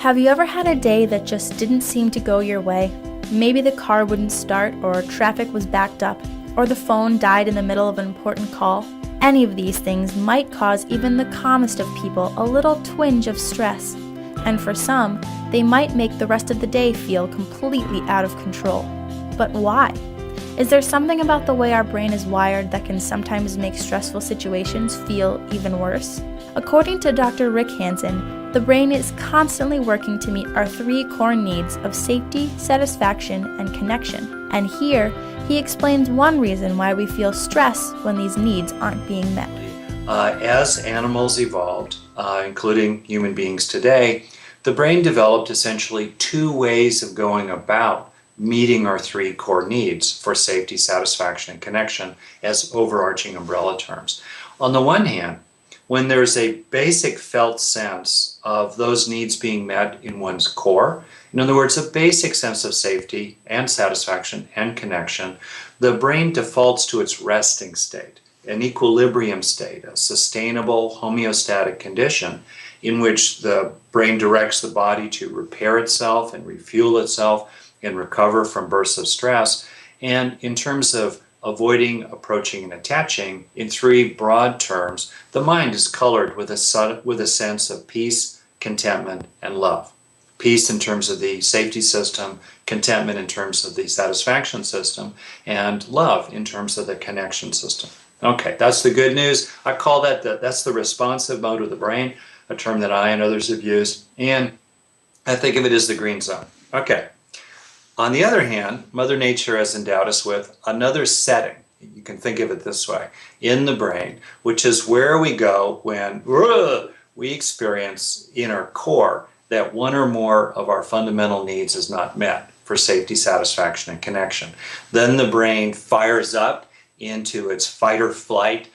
Have you ever had a day that just didn't seem to go your way? Maybe the car wouldn't start, or traffic was backed up, or the phone died in the middle of an important call. Any of these things might cause even the calmest of people a little twinge of stress. And for some, they might make the rest of the day feel completely out of control. But why? Is there something about the way our brain is wired that can sometimes make stressful situations feel even worse? According to Dr. Rick Hansen, the brain is constantly working to meet our three core needs of safety, satisfaction, and connection. And here, he explains one reason why we feel stress when these needs aren't being met. As animals evolved, including human beings today, the brain developed essentially two ways of going about meeting our three core needs for safety, satisfaction, and connection as overarching umbrella terms. On the one hand, when there's a basic felt sense of those needs being met in one's core, in other words, a basic sense of safety and satisfaction and connection, the brain defaults to its resting state, an equilibrium state, a sustainable homeostatic condition in which the brain directs the body to repair itself and refuel itself and recover from bursts of stress. And in terms of avoiding, approaching, and attaching, in three broad terms, the mind is colored with a sense of peace, contentment, and love. Peace in terms of the safety system, contentment in terms of the satisfaction system, and love in terms of the connection system. Okay, that's the good news. I call that's the responsive mode of the brain, a term that I and others have used, and I think of it as the green zone. Okay. On the other hand, Mother Nature has endowed us with another setting, you can think of it this way, in the brain, which is where we go when we experience in our core that one or more of our fundamental needs is not met for safety, satisfaction, and connection. Then the brain fires up into its fight or flight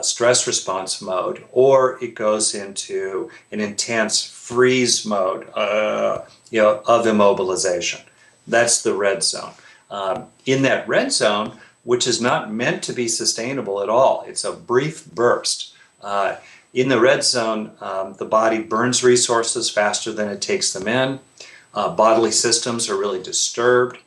stress response mode, or it goes into an intense freeze mode of immobilization. That's the red zone. In that red zone, which is not meant to be sustainable at all, it's a brief burst. In the red zone, the body burns resources faster than it takes them in. Bodily systems are really disturbed.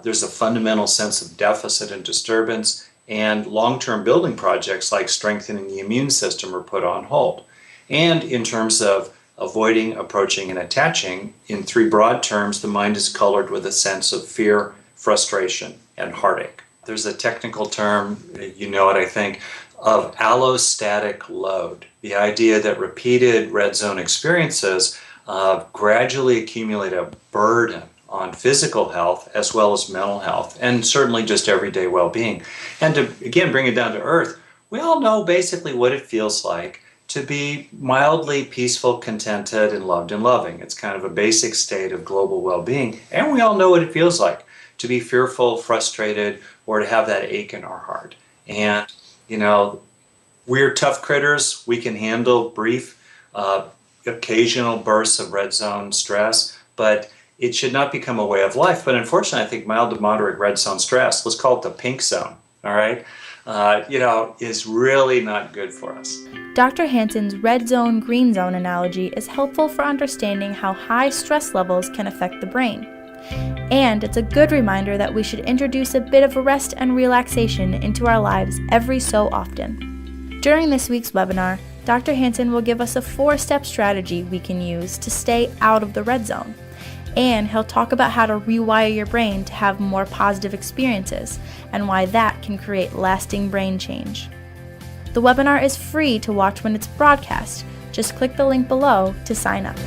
There's a fundamental sense of deficit and disturbance, and long-term building projects like strengthening the immune system are put on hold. And in terms of avoiding, approaching, and attaching, in three broad terms, the mind is colored with a sense of fear, frustration, and heartache. There's a technical term, you know it I think, of allostatic load. The idea that repeated red zone experiences gradually accumulate a burden on physical health as well as mental health, and certainly just everyday well-being. And to, again, bring it down to earth, we all know basically what it feels like to be mildly peaceful, contented, and loved and loving. It's kind of a basic state of global well-being. And we all know what it feels like to be fearful, frustrated, or to have that ache in our heart. And, we're tough critters. We can handle brief, occasional bursts of red zone stress, but it should not become a way of life. But unfortunately, I think mild to moderate red zone stress, let's call it the pink zone, all right, is really not good for us. Dr. Hansen's red zone, green zone analogy is helpful for understanding how high stress levels can affect the brain. And it's a good reminder that we should introduce a bit of rest and relaxation into our lives every so often. During this week's webinar, Dr. Hansen will give us a 4-step strategy we can use to stay out of the red zone. And he'll talk about how to rewire your brain to have more positive experiences and why that can create lasting brain change. The webinar is free to watch when it's broadcast. Just click the link below to sign up.